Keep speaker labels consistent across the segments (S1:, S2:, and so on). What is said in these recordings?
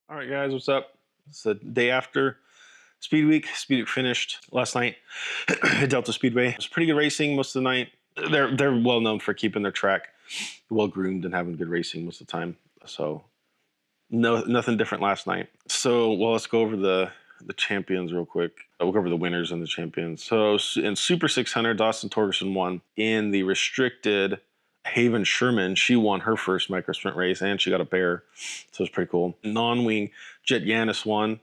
S1: All right, guys, what's up? It's the day after Speedweek. Speedweek finished last night at Delta Speedway. It was pretty good racing most of the night. They're well known for keeping their track well groomed and having good racing most of the time. So nothing different last night. So let's go over the champions real quick. We'll go over the winners and the champions. So in Super 600, Dawson Torgerson won. In the restricted, Haven Sherman, she won her first micro sprint race and she got a bear. So it's pretty cool. Non-wing, Jet Yanis won.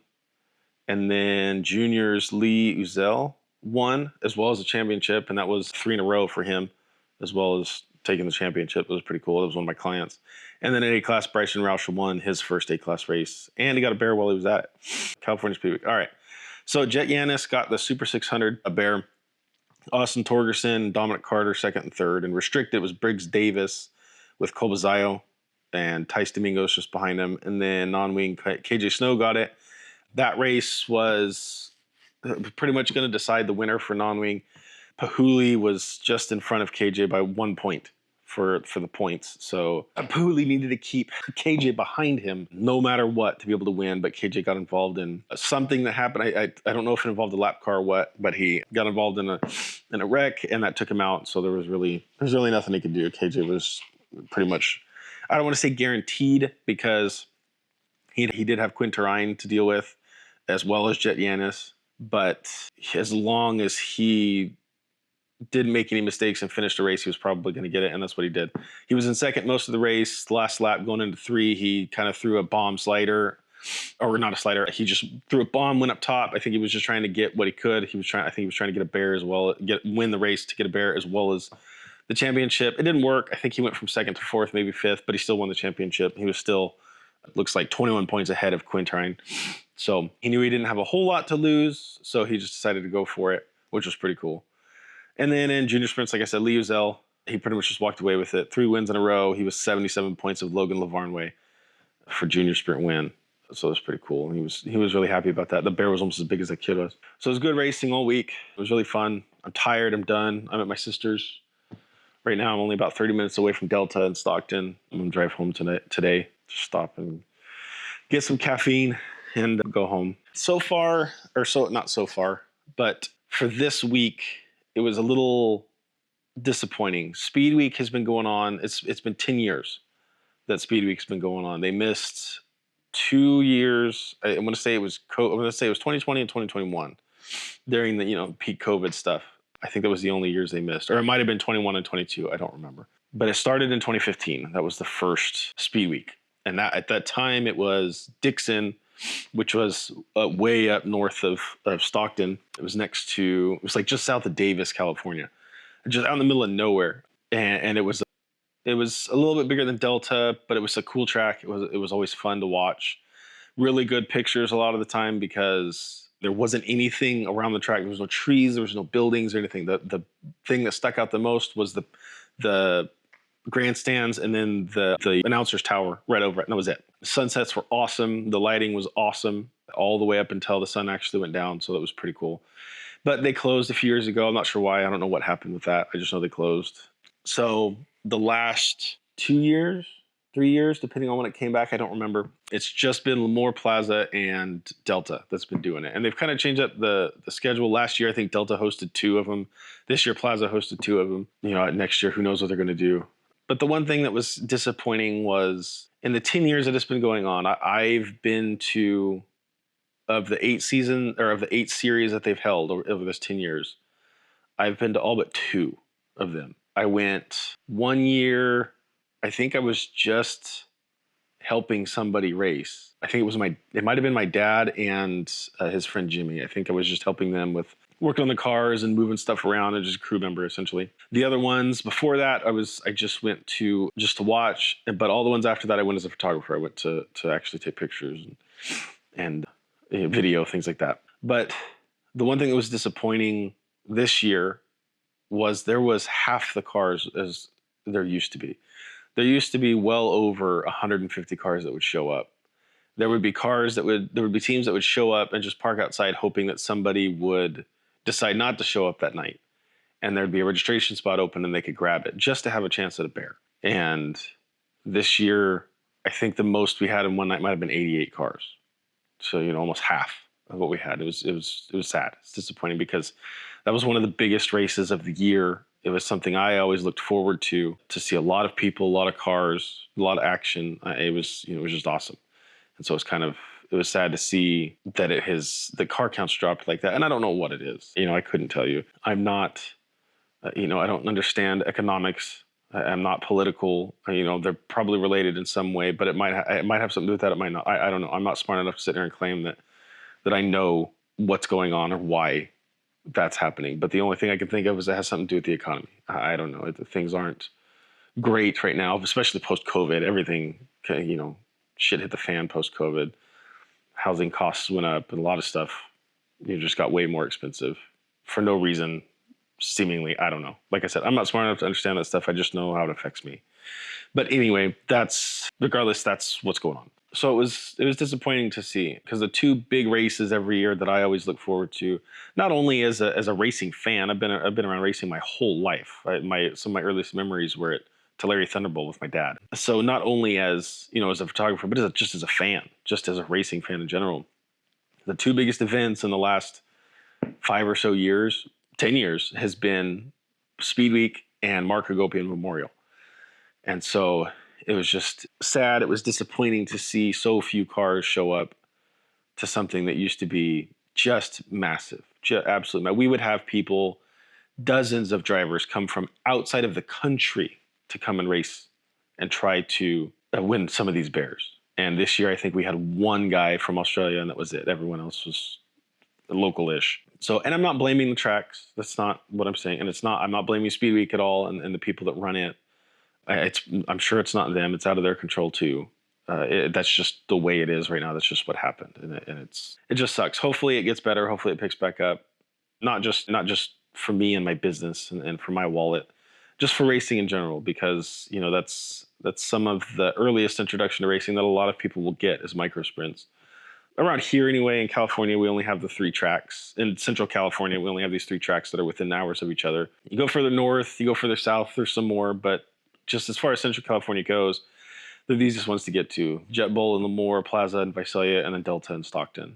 S1: And then juniors, Lee Uzel won as well as the championship. And that was 3 in a row for him, as well as taking the championship. It was pretty cool. That was one of my clients. And then in A-Class, Bryson Roush won his first A-Class race. And he got a bear while he was at it. California Speedweek. All right. So Jet Yanis got the Super 600, a bear. Austin Torgerson, Dominic Carter, second and third. And restricted was Briggs Davis with Colbazayo and Tice Domingos just behind him. And then non-wing, KJ Snow got it. That race was pretty much going to decide the winner for non-wing. Pahuli was just in front of KJ by 1 point for the points. So Pahuli needed to keep KJ behind him no matter what to be able to win. But KJ got involved in something that happened. I don't know if it involved a lap car or what, but he got involved in a wreck and that took him out. So there was really nothing he could do. KJ was pretty much, I don't want to say guaranteed, because he did have Quinterine to deal with as well as Jet Yanis. But as long as he didn't make any mistakes and finished the race, he was probably going to get it, and that's what he did. He was in second most of the race. Last lap going into 3, he kind of threw a bomb slider, or not a slider. He just threw a bomb, went up top. I think he was just trying to get what he could. I think he was trying to get a bear as well, win the race to get a bear as well as the championship. It didn't work. I think he went from second to fourth, maybe fifth, but he still won the championship. He was still, looks like 21 points ahead of Quinterine. So he knew he didn't have a whole lot to lose, so he just decided to go for it, which was pretty cool. And then in junior sprints, like I said, Lee Uzel, he pretty much just walked away with it. 3 wins in a row. He was 77 points of Logan Lavarnway for junior sprint win. So it was pretty cool. He was really happy about that. The bear was almost as big as that kid was. So it was good racing all week. It was really fun. I'm tired. I'm done. I'm at my sister's. Right now, I'm only about 30 minutes away from Delta in Stockton. I'm going to drive home today. Just stop and get some caffeine and go home. Not so far, but for this week, it was a little disappointing. Speed Week has been going on. It's been 10 years that Speed Week's been going on. They missed 2 years. I'm going to say it was 2020 and 2021 during the peak COVID stuff. I think that was the only years they missed, or it might have been 21 and 22. I don't remember. But it started in 2015. That was the first Speed Week, and at that time it was Dixon, which was way up north of Stockton. It was like just south of Davis, California, just out in the middle of nowhere. And it was a little bit bigger than Delta, but it was a cool track. It was always fun to watch. Really good pictures a lot of the time because there wasn't anything around the track. There was no trees, there was no buildings or anything. The thing that stuck out the most was the grandstands and then the announcer's tower right over it, and that was it. The sunsets were awesome. The lighting was awesome all the way up until the sun actually went down, so that was pretty cool. But they closed a few years ago. I'm not sure why. I don't know what happened with that. I just know they closed. So the last 2 years, 3 years, depending on when it came back, I don't remember. It's just been Lemoore Plaza and Delta that's been doing it. And they've kind of changed up the schedule. Last year, I think Delta hosted 2 of them. This year, Plaza hosted 2 of them. Next year, who knows what they're going to do. But the one thing that was disappointing was in the 10 years that it's been going on, I've been to, of the 8 series that they've held over this 10 years, I've been to all but 2 of them. I went 1 year, I think I was just helping somebody race. I think it might have been my dad and his friend Jimmy. I think I was just helping them with working on the cars and moving stuff around, and just a crew member essentially. The other ones before that, I just went to watch, but all the ones after that, I went as a photographer. I went to actually take pictures and video, things like that. But the one thing that was disappointing this year was there was half the cars as there used to be. There used to be well over 150 cars that would show up. There would be teams that would show up and just park outside hoping that somebody would decide not to show up that night. And there'd be a registration spot open and they could grab it just to have a chance at a bear. And this year, I think the most we had in one night might have been 88 cars. So, almost half of what we had. It was sad. It's disappointing because that was one of the biggest races of the year. It was something I always looked forward to see a lot of people, a lot of cars, a lot of action. It was just awesome. And so it was sad to see that the car counts dropped like that. And I don't know what it is. I couldn't tell you. I'm not, I don't understand economics. I'm not political. They're probably related in some way, but it might have something to do with that. It might not. I don't know. I'm not smart enough to sit there and claim that I know what's going on or why that's happening. But the only thing I can think of is it has something to do with the economy. I don't know. Things aren't great right now, especially post-COVID. Everything, shit hit the fan post-COVID. Housing costs went up and a lot of stuff, just got way more expensive for no reason, seemingly. I don't know. Like I said, I'm not smart enough to understand that stuff. I just know how it affects me. But anyway, regardless, that's what's going on. So it was disappointing to see, because the two big races every year that I always look forward to, not only as a racing fan, I've been around racing my whole life. Some of my earliest memories were at Tulare Thunderbolt with my dad. So not only as as a photographer, but just as a fan, just as a racing fan in general. The two biggest events in the last 5 or so years, 10 years, has been Speedweek and Mark Hagopian Memorial. And so it was just sad. It was disappointing to see so few cars show up to something that used to be just massive, just absolutely. We would have people, dozens of drivers come from outside of the country to come and race and try to win some of these bears. And this year, I think we had one guy from Australia, and that was it. Everyone else was local-ish. So, and I'm not blaming the tracks. That's not what I'm saying. And I'm not blaming Speedweek at all and the people that run it. I'm sure it's not them. It's out of their control too. That's just the way it is right now. That's just what happened, and it just sucks. Hopefully, it gets better. Hopefully, it picks back up. Not just for me and my business and for my wallet, just for racing in general. Because that's some of the earliest introduction to racing that a lot of people will get is micro sprints. Around here, anyway, in California, we only have the 3 tracks. In Central California, we only have these 3 tracks that are within hours of each other. You go further north, you go further south, there's some more, but just as far as Central California goes, they're the easiest ones to get to. Jet Bowl and Lemoore, Plaza and Visalia, and then Delta and Stockton.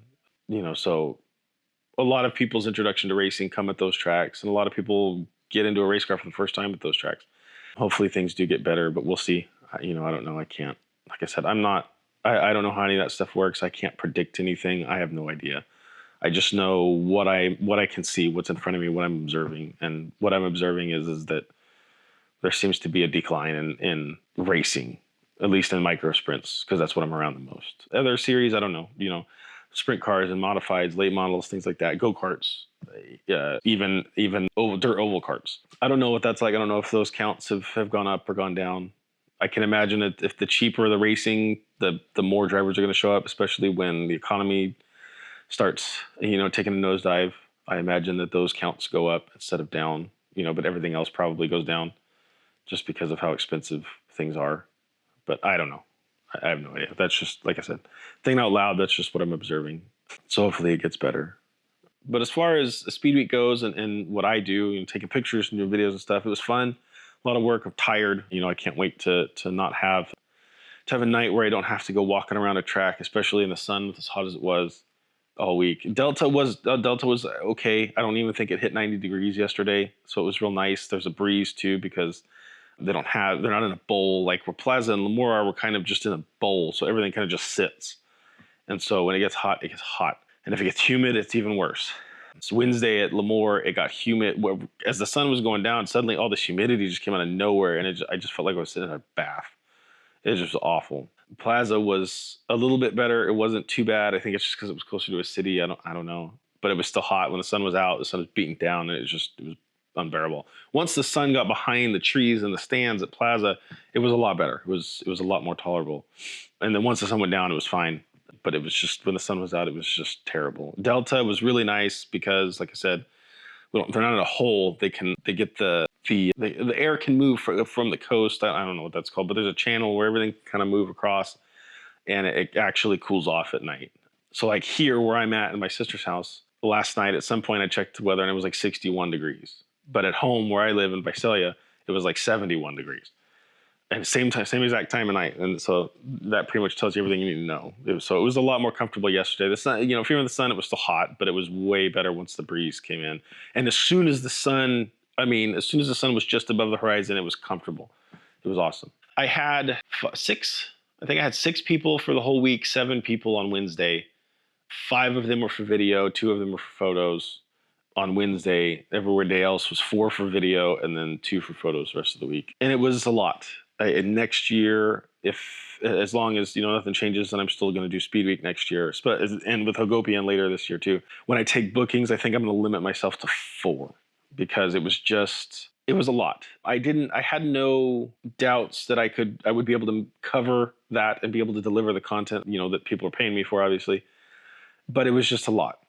S1: So a lot of people's introduction to racing come at those tracks, and a lot of people get into a race car for the first time at those tracks. Hopefully things do get better, but we'll see. I don't know. I can't. Like I said, I don't know how any of that stuff works. I can't predict anything. I have no idea. I just know what I can see, what's in front of me, what I'm observing. And what I'm observing is that there seems to be a decline in racing, at least in micro sprints, because that's what I'm around the most. Other series, I don't know, sprint cars and modifieds, late models, things like that, go-karts, even dirt oval karts. I don't know what that's like. I don't know if those counts have gone up or gone down. I can imagine that if the cheaper the racing, the more drivers are going to show up, especially when the economy starts, taking a nosedive. I imagine that those counts go up instead of down, but everything else probably goes down just because of how expensive things are. But I don't know. I have no idea. That's just, like I said, thinking out loud, that's just what I'm observing. So hopefully it gets better. But as far as Speedweek goes and what I do, taking pictures and doing videos and stuff, it was fun. A lot of work. I'm tired. I can't wait to not have a night where I don't have to go walking around a track, especially in the sun with as hot as it was all week. Delta was okay. I don't even think it hit 90 degrees yesterday, so it was real nice. There's a breeze too because they're not in a bowl like where Plaza and Lemoore are. We're kind of just in a bowl, so everything kind of just sits. And so when it gets hot, it gets hot. And if it gets humid, it's even worse. It's Wednesday at Lemoore, it got humid. As the sun was going down, suddenly all this humidity just came out of nowhere, and I just felt like I was sitting in a bath. It was just awful. Plaza was a little bit better. It wasn't too bad. I think it's just because it was closer to a city. I don't know. But it was still hot. When the sun was out, the sun was beating down, and it was unbearable. Once the sun got behind the trees and the stands at Plaza, it was a lot better. It was a lot more tolerable. And then once the sun went down, it was fine. But it was just, when the sun was out, it was just terrible. Delta was really nice because, like I said, they're not in a hole. They get the air can move from the coast. I don't know what that's called, but there's a channel where everything kind of move across, and it actually cools off at night. So like here where I'm at in my sister's house, last night at some point I checked the weather and it was like 61 degrees. But at home where I live in Visalia, it was like 71 degrees. and same time, same exact time of night. And so that pretty much tells you everything you need to know. So it was a lot more comfortable yesterday. The sun, you know, if you're in the sun, it was still hot, but it was way better once the breeze came in. And as soon as the sun, as soon as the sun was just above the horizon, it was comfortable. It was awesome. I had I think I had 6 people for the whole week, 7 people on Wednesday. 5 of them were for video, 2 of them were for photos. On Wednesday, everywhere day else was 4 for video and then 2 for photos the rest of the week. And it was a lot. And next year, as long as nothing changes, then I'm still going to do Speedweek next year. And with Hagopian later this year too. When I take bookings, I think I'm going to limit myself to 4 because it was a lot. I had no doubts that I would be able to cover that and be able to deliver the content that people are paying me for, obviously. But it was just a lot.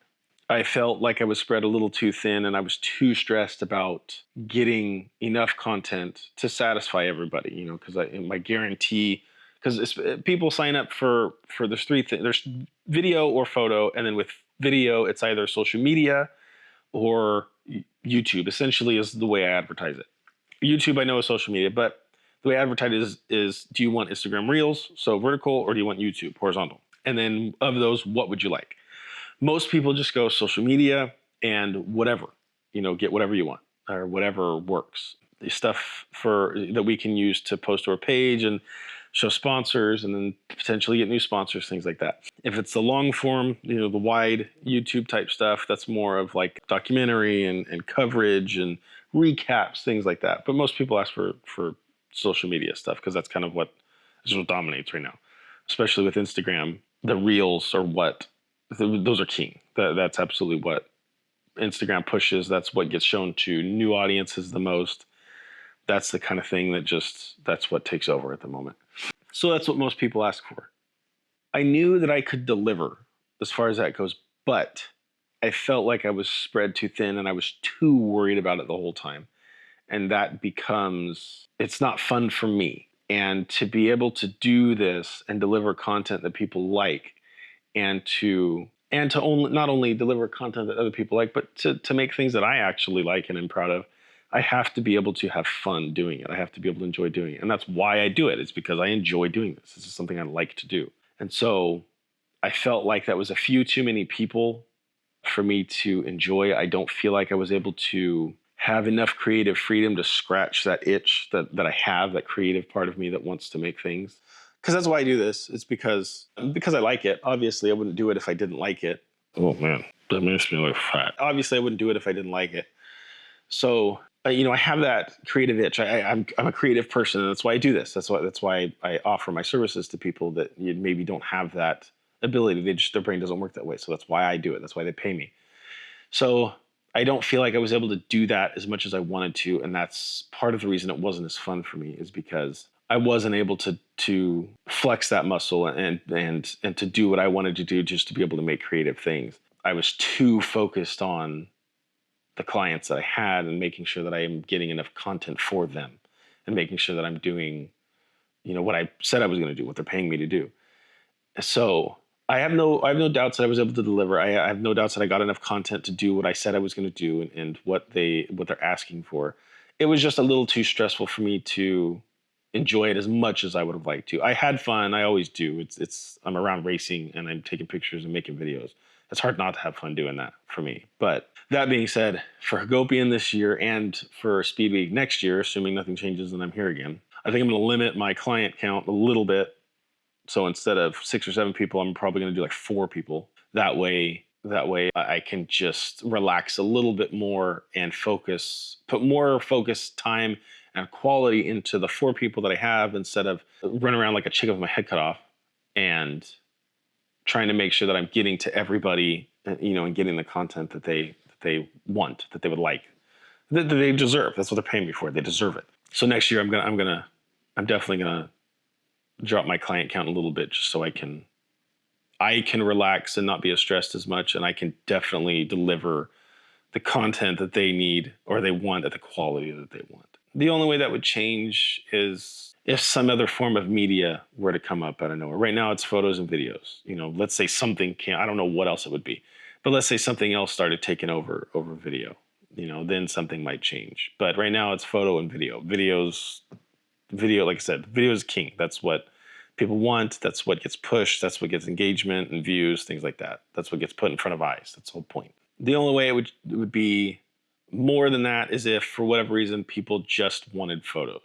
S1: I felt like I was spread a little too thin and I was too stressed about getting enough content to satisfy everybody, because my guarantee, because people sign up for there's 3 things. There's video or photo, and then with video, it's either social media or YouTube, essentially, is the way I advertise it. YouTube, I know, is social media, but the way I advertise is do you want Instagram Reels, so vertical, or do you want YouTube, horizontal? And then of those, what would you like? Most people just go social media and whatever, get whatever you want or whatever works. The stuff that we can use to post to our page and show sponsors and then potentially get new sponsors, things like that. If it's the long form, the wide YouTube type stuff, that's more of like documentary and coverage and recaps, things like that. But most people ask for social media stuff because that's kind of what dominates right now, especially with Instagram. The reels are those are king. That's absolutely what Instagram pushes. That's what gets shown to new audiences the most. That's the kind of thing that's what takes over at the moment. So that's what most people ask for. I knew that I could deliver as far as that goes, but I felt like I was spread too thin and I was too worried about it the whole time. And that it's not fun for me. And to be able to do this and deliver content that people like, and to not only deliver content that other people like, but to make things that I actually like and am proud of, I have to be able to have fun doing it. I have to be able to enjoy doing it. And that's why I do it. It's because I enjoy doing this. This is something I like to do. And so I felt like that was a few too many people for me to enjoy. I don't feel like I was able to have enough creative freedom to scratch that itch that I have, that creative part of me that wants to make things. Because that's why I do this. It's because I like it. Obviously, I wouldn't do it if I didn't like it. Oh, man. That makes me look fat. Obviously, I wouldn't do it if I didn't like it. So, I have that creative itch. I'm a creative person, and that's why I do this. That's why I offer my services to people that maybe don't have that ability. Their brain doesn't work that way. So that's why I do it. That's why they pay me. So I don't feel like I was able to do that as much as I wanted to. And that's part of the reason it wasn't as fun for me, is because I wasn't able to flex that muscle and to do what I wanted to do just to be able to make creative things. I was too focused on the clients that I had and making sure that I am getting enough content for them and making sure that I'm doing, what I said I was going to do, what they're paying me to do. So I have no doubts that I was able to deliver. I have no doubts that I got enough content to do what I said I was going to do and what they're asking for. It was just a little too stressful for me to enjoy it as much as I would have liked to. I had fun. I always do. I'm around racing and I'm taking pictures and making videos. It's hard not to have fun doing that for me. But that being said, for Hagopian this year and for Speedweek next year, assuming nothing changes and I'm here again, I think I'm going to limit my client count a little bit. So instead of 6 or 7 people, I'm probably going to do like 4 people. That way I can just relax a little bit more and put more focus, time, and quality into the 4 people that I have instead of running around like a chicken with my head cut off and trying to make sure that I'm getting to everybody, and getting the content that they want, that they would like, that they deserve. That's what they're paying me for. They deserve it. So next year I'm definitely gonna drop my client count a little bit just so I can relax and not be as stressed as much, and I can definitely deliver the content that they need or they want at the quality that they want. The only way that would change is if some other form of media were to come up out of nowhere. Right now it's photos and videos. Let's say something I don't know what else it would be, but let's say something else started taking over video, then something might change. But right now it's photo and video. Videos Video, like I said, video is king. That's what people want. That's what gets pushed. That's what gets engagement and views, things like that. That's what gets put in front of eyes. That's the whole point. The only way it would be more than that is if, for whatever reason, people just wanted photos.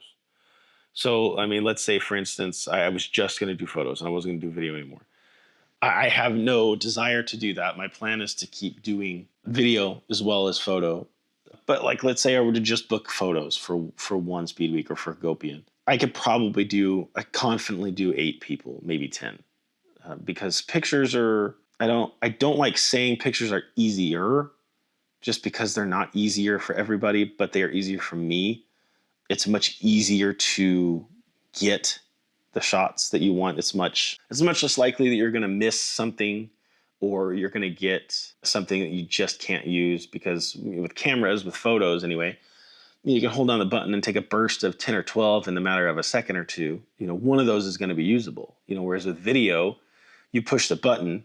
S1: So, I mean, let's say, for instance, I was just going to do photos and I wasn't going to do video anymore. I have no desire to do that. My plan is to keep doing video as well as photo. But like, let's say I were to just book photos for one Speed Week or for Gopian. I confidently do 8 people, maybe 10. Because pictures are, I don't like saying pictures are easier just because they're not easier for everybody, but they are easier for me. It's much easier to get the shots that you want. It's much less likely that you're going to miss something or you're going to get something that you just can't use, because with cameras, with photos anyway, you can hold down the button and take a burst of 10 or 12 in the matter of a second or two. One of those is going to be usable. Whereas with video, you push the button,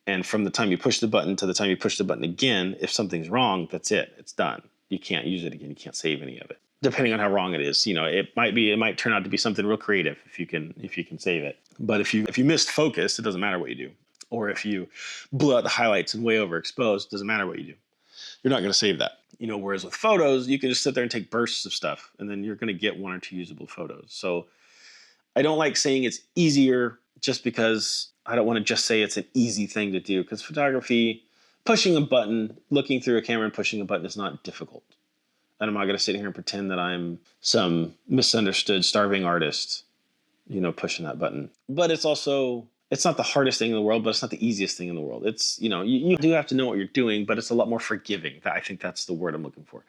S1: and from the time you push the button to the time you push the button again, if something's wrong, that's it. It's done. You can't use it again. You can't save any of it. Depending on how wrong it is, it might turn out to be something real creative if you can save it. But if you missed focus, it doesn't matter what you do. Or if you blew out the highlights and way overexposed, it doesn't matter what you do. You're not going to save that. Whereas with photos, you can just sit there and take bursts of stuff, and then you're going to get 1 or 2 usable photos. So I don't like saying it's easier just because I don't want to just say it's an easy thing to do, because photography, pushing a button, looking through a camera and pushing a button is not difficult. And I'm not going to sit here and pretend that I'm some misunderstood starving artist, pushing that button. But it's not the hardest thing in the world, but it's not the easiest thing in the world. It's, you do have to know what you're doing, but it's a lot more forgiving. I think that's the word I'm looking for.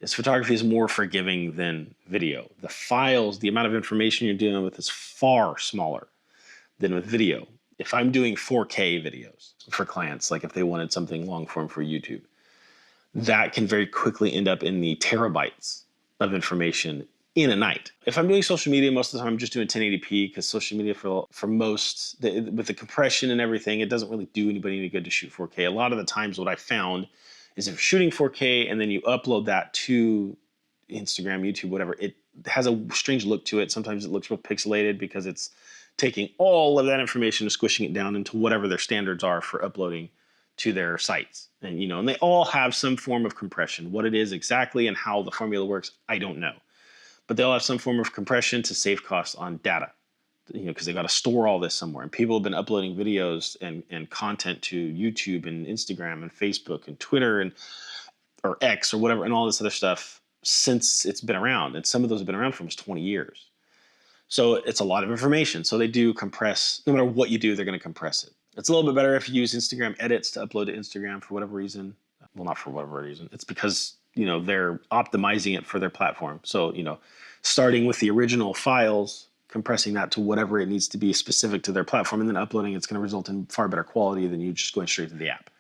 S1: Photography is more forgiving than video. The files, the amount of information you're dealing with is far smaller than with video. If I'm doing 4K videos for clients, like if they wanted something long form for YouTube, that can very quickly end up in the terabytes of information in a night. If I'm doing social media, most of the time I'm just doing 1080p, because social media for most, with the compression and everything, it doesn't really do anybody any good to shoot 4K. A lot of the times what I found is if you're shooting 4K and then you upload that to Instagram, YouTube, whatever, it has a strange look to it. Sometimes it looks real pixelated because it's taking all of that information and squishing it down into whatever their standards are for uploading to their sites. And they all have some form of compression. What it is exactly and how the formula works, I don't know. But they'll have some form of compression to save costs on data, because they've got to store all this somewhere. And people have been uploading videos and content to YouTube and Instagram and Facebook and Twitter or X or whatever, and all this other stuff since it's been around. And some of those have been around for almost 20 years. So it's a lot of information. So they do compress. No matter what you do, they're going to compress it. It's a little bit better if you use Instagram edits to upload to Instagram for whatever reason. Well, not for whatever reason. It's because, they're optimizing it for their platform. So, starting with the original files, compressing that to whatever it needs to be specific to their platform, and then uploading, it's going to result in far better quality than you just going straight to the app.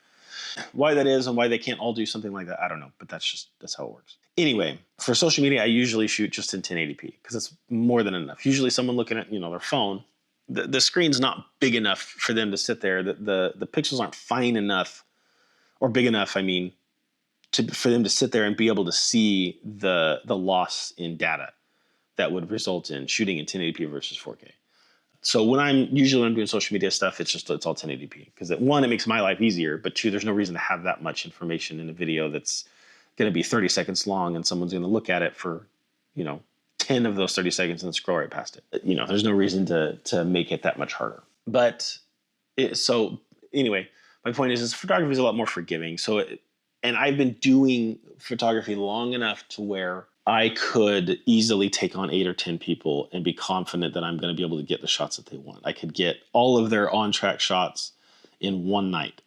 S1: Why that is and why they can't all do something like that, I don't know, but that's how it works. Anyway, for social media, I usually shoot just in 1080p because it's more than enough. Usually someone looking at, their phone, the screen's not big enough for them to sit there. The pixels aren't fine enough or big enough, for them to sit there and be able to see the loss in data that would result in shooting in 1080p versus 4K. So when I'm doing social media stuff, it's all 1080p, because one, it makes my life easier, but 2, there's no reason to have that much information in a video that's going to be 30 seconds long and someone's going to look at it for, 10 of those 30 seconds and scroll right past it. There's no reason to make it that much harder. But so anyway, my point is photography is a lot more forgiving. And I've been doing photography long enough to where I could easily take on 8 or 10 people and be confident that I'm going to be able to get the shots that they want. I could get all of their on-track shots in one night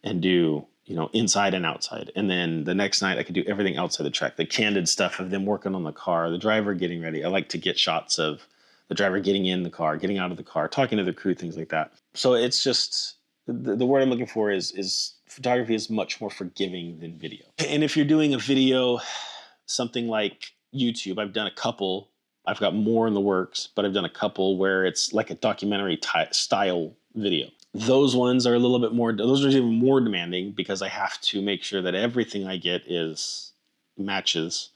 S1: and do, inside and outside. And then the next night I could do everything outside the track, the candid stuff of them working on the car, the driver getting ready. I like to get shots of the driver getting in the car, getting out of the car, talking to the crew, things like that. So it's just, the word I'm looking for is photography is much more forgiving than video. And if you're doing a video, something like YouTube, I've done a couple. I've got more in the works, but I've done a couple where it's like a documentary style video. Those ones are a little bit more, those are even more demanding because I have to make sure that everything I get matches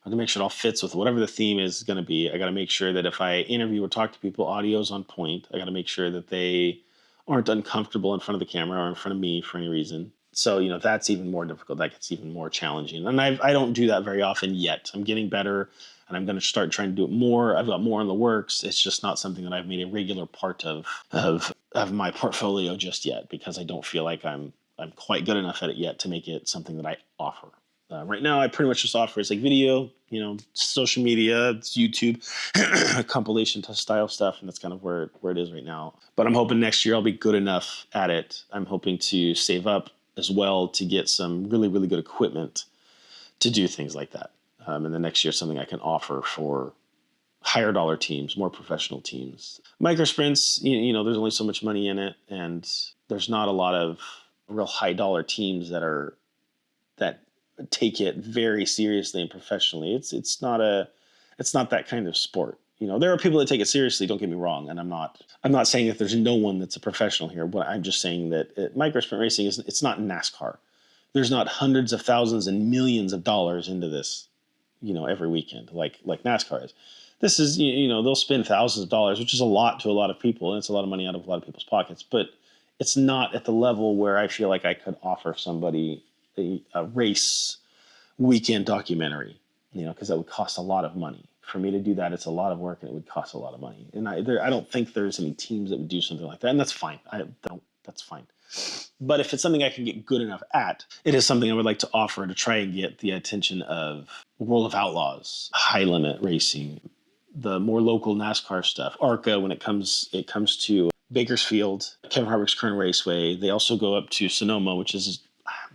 S1: I have to make sure it all fits with whatever the theme is going to be. I got to make sure that if I interview or talk to people, audio's on point. I got to make sure that they aren't uncomfortable in front of the camera or in front of me for any reason. So, you know, that's even more difficult. That gets even more challenging. And I don't do that very often yet. I'm getting better, and I'm going to start trying to do it more. I've got more in the works. It's just not something that I've made a regular part of my portfolio just yet, because I don't feel like I'm quite good enough at it yet to make it something that I offer. Right now, I pretty much just offer it's like video, you know, social media, it's YouTube, compilation style stuff, and that's kind of where it is right now. But I'm hoping next year I'll be good enough at it. I'm hoping to save up as well to get some really, really good equipment to do things like that. And the next year, something I can offer for higher dollar teams, more professional teams. Micro sprints, you know, there's only so much money in it, and there's not a lot of real high dollar teams that take it very seriously and professionally. It's not that kind of sport. You know, there are people that take it seriously, don't get me wrong, and I'm not saying that there's no one that's a professional here, but I'm just saying that micro sprint racing it's not NASCAR. There's not hundreds of thousands and millions of dollars into this, you know, every weekend like NASCAR is. This is, you know, they'll spend thousands of dollars, which is a lot to a lot of people, and it's a lot of money out of a lot of people's pockets, but it's not at the level where I feel like I could offer somebody a race weekend documentary, you know, because that would cost a lot of money. For me to do that, it's a lot of work, and it would cost a lot of money. And I don't think there's any teams that would do something like that, and that's fine. That's fine. But if it's something I can get good enough at, it is something I would like to offer to try and get the attention of World of Outlaws, High Limit Racing, the more local NASCAR stuff, ARCA when it comes to Bakersfield, Kevin Harvick's current raceway. They also go up to Sonoma, which is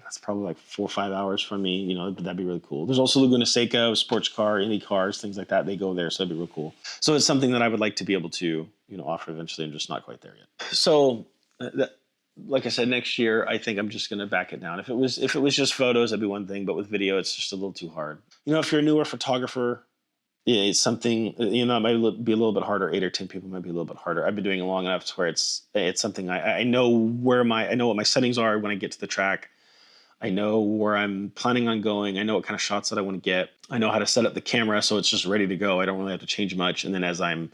S1: that's probably like 4 or 5 hours from me. You know, that'd be really cool. There's also Laguna Seca, sports car, Indy cars, things like that. They go there, so that'd be real cool. So it's something that I would like to be able to, you know, offer eventually. I'm just not quite there yet. So, like I said, next year I think I'm just going to back it down. If it was just photos, that'd be one thing, but with video, it's just a little too hard. You know, if you're a newer photographer, yeah, it's something, you know, it might be a little bit harder. 8 or 10 people might be a little bit harder. I've been doing it long enough to where it's something I know what my settings are when I get to the track. I know where I'm planning on going. I know what kind of shots that I want to get. I know how to set up the camera so it's just ready to go. I don't really have to change much. And then as I'm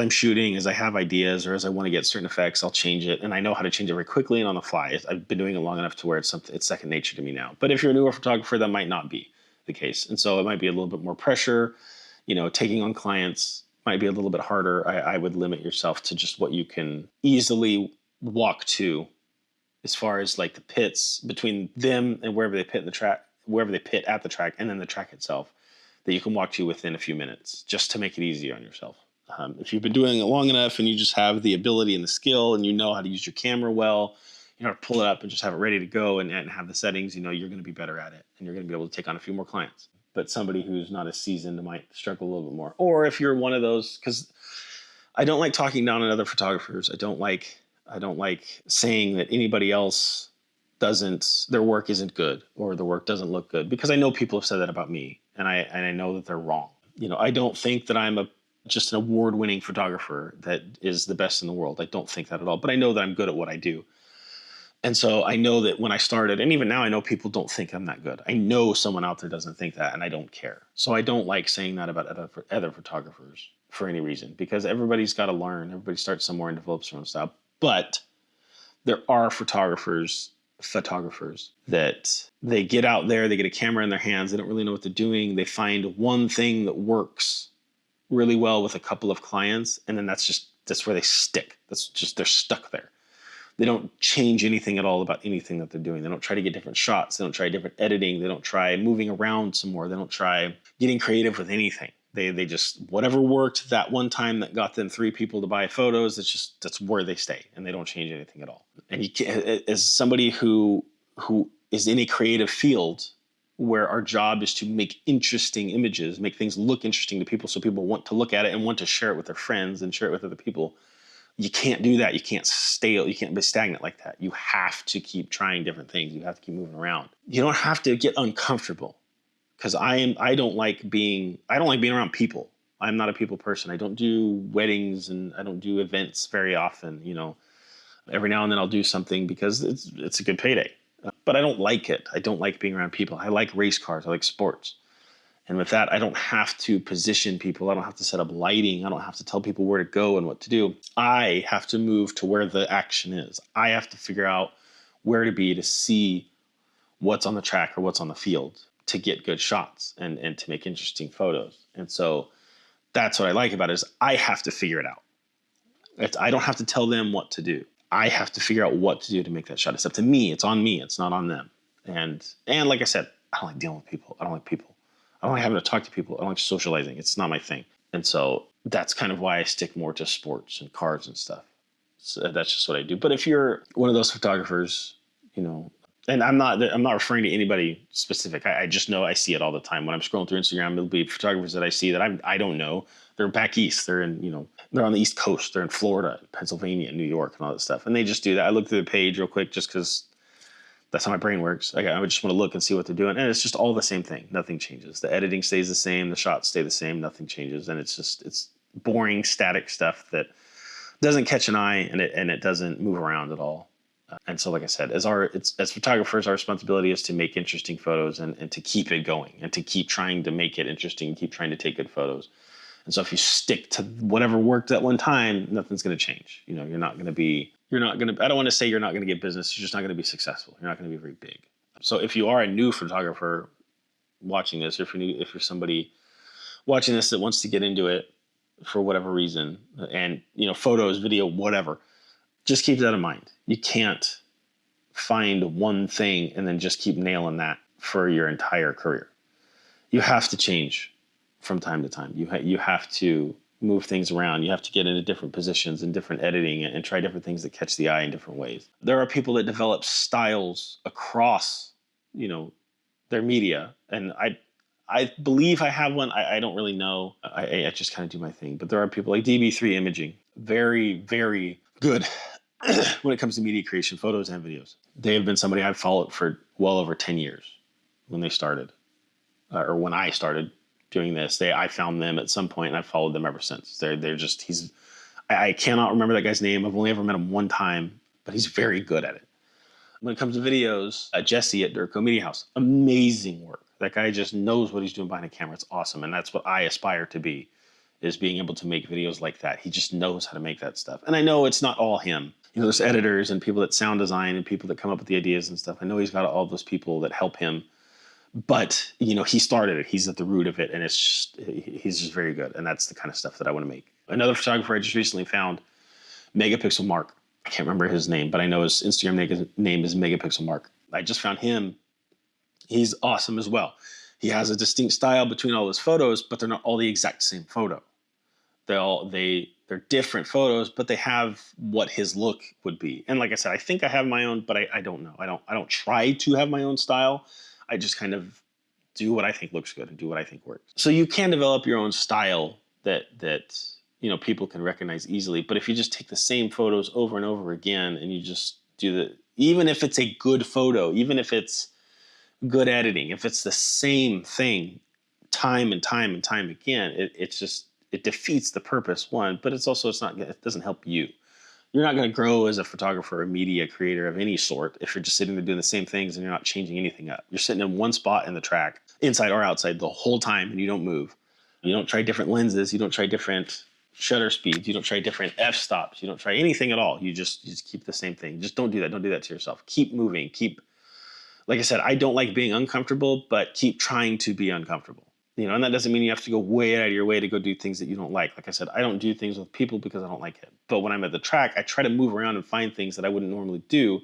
S1: shooting, as I have ideas or as I want to get certain effects, I'll change it. And I know how to change it very quickly and on the fly. I've been doing it long enough to where it's second nature to me now. But if you're a newer photographer, that might not be the case. And so it might be a little bit more pressure. You know, taking on clients might be a little bit harder. I would limit yourself to just what you can easily walk to, as far as like the pits between them and wherever they pit at the track, and then the track itself, that you can walk to within a few minutes, just to make it easier on yourself. If you've been doing it long enough and you just have the ability and the skill, and you know how to use your camera well, you know how to pull it up and just have it ready to go and have the settings, you know, you're going to be better at it, and you're going to be able to take on a few more clients. But somebody who's not as seasoned might struggle a little bit more. Or if you're one of those, because I don't like talking down on other photographers. I don't like saying that anybody else their work isn't good or their work doesn't look good, because I know people have said that about me, and I know that they're wrong. You know, I don't think that I'm just an award-winning photographer that is the best in the world. I don't think that at all, but I know that I'm good at what I do. And so I know that when I started, and even now I know people don't think I'm that good. I know someone out there doesn't think that, and I don't care. So I don't like saying that about other photographers for any reason, because everybody's got to learn. Everybody starts somewhere and develops their own style. But there are photographers that they get out there, they get a camera in their hands, they don't really know what they're doing. They find one thing that works really well with a couple of clients, and then that's where they stick. They're stuck there. They don't change anything at all about anything that they're doing. They don't try to get different shots. They don't try different editing. They don't try moving around some more. They don't try getting creative with anything. They just, whatever worked that one time that got them 3 people to buy photos, that's where they stay, and they don't change anything at all. And you can, as somebody who is in a creative field where our job is to make interesting images, make things look interesting to people so people want to look at it and want to share it with their friends and share it with other people, you can't do that. You can't be stagnant like that. You have to keep trying different things. You have to keep moving around. You don't have to get uncomfortable, because I don't like being around people. I'm not a people person. I don't do weddings and I don't do events very often. You know, every now and then I'll do something because it's a good payday, but I don't like it. I don't like being around people. I like race cars. I like sports. And with that, I don't have to position people. I don't have to set up lighting. I don't have to tell people where to go and what to do. I have to move to where the action is. I have to figure out where to be to see what's on the track or what's on the field to get good shots and to make interesting photos. And so that's what I like about it is I have to figure it out. I don't have to tell them what to do. I have to figure out what to do to make that shot. It's up to me. It's on me. It's not on them. And like I said, I don't like dealing with people. I don't like people. I don't like having to talk to people. I don't like socializing. It's not my thing. And so that's kind of why I stick more to sports and cars and stuff. So that's just what I do. But if you're one of those photographers, you know, and I'm not referring to anybody specific. I just know I see it all the time when I'm scrolling through Instagram. It'll be photographers that I see that I don't know. They're back east. They're in, you know, they're on the East Coast. They're in Florida, Pennsylvania, New York, and all that stuff. And they just do that. I look through the page real quick just because that's how my brain works. I would just want to look and see what they're doing. And it's just all the same thing. Nothing changes. The editing stays the same. The shots stay the same. Nothing changes. And it's boring, static stuff that doesn't catch an eye and it doesn't move around at all. And so, like I said, as photographers, our responsibility is to make interesting photos and to keep it going and to keep trying to make it interesting, keep trying to take good photos. And so if you stick to whatever worked at one time, nothing's going to change. You know, I don't want to say you're not going to get business. You're just not going to be successful. You're not going to be very big. So if you are a new photographer watching this, if you're somebody watching this that wants to get into it for whatever reason, and, you know, photos, video, whatever, just keep that in mind. You can't find one thing and then just keep nailing that for your entire career. You have to change from time to time. You have to move things around. You have to get into different positions and different editing and try different things that catch the eye in different ways. There are people that develop styles across, you know, their media. And I believe I have one. I don't really know. I just kind of do my thing. But there are people like DB3 Imaging, very, very good when it comes to media creation, photos and videos. They have been somebody I've followed for well over 10 years when they started, or when I started doing this. I found them at some point and I've followed them ever since. I cannot remember that guy's name. I've only ever met him one time, but he's very good at it. When it comes to videos, Jesse at Durco Media House, amazing work. That guy just knows what he's doing behind a camera. It's awesome. And that's what I aspire to be, is being able to make videos like that. He just knows how to make that stuff. And I know it's not all him. You know, there's editors and people that sound design and people that come up with the ideas and stuff. I know he's got all those people that help him. But, you know, he started it. He's at the root of it. And he's just very good. And that's the kind of stuff that I want to make. Another photographer I just recently found, Megapixel Mark. I can't remember his name, but I know his Instagram name is Megapixel Mark. I just found him. He's awesome as well. He has a distinct style between all his photos, but they're not all the exact same photo. They're different photos, but they have what his look would be. And like I said, I think I have my own, but I don't know. I don't try to have my own style. I just kind of do what I think looks good and do what I think works. So you can develop your own style that you know, people can recognize easily. But if you just take the same photos over and over again and you just even if it's a good photo, even if it's good editing, if it's the same thing time and time and time again, it defeats the purpose, one, but it doesn't help you. You're not going to grow as a photographer or media creator of any sort if you're just sitting there doing the same things and you're not changing anything up. You're sitting in one spot in the track, inside or outside, the whole time, and you don't move. You don't try different lenses. You don't try different shutter speeds. You don't try different f-stops. You don't try anything at all. You just keep the same thing. Just don't do that. Don't do that to yourself. Keep moving. Like I said, I don't like being uncomfortable, but keep trying to be uncomfortable. You know, and that doesn't mean you have to go way out of your way to go do things that you don't like. Like I said, I don't do things with people because I don't like it. But when I'm at the track, I try to move around and find things that I wouldn't normally do,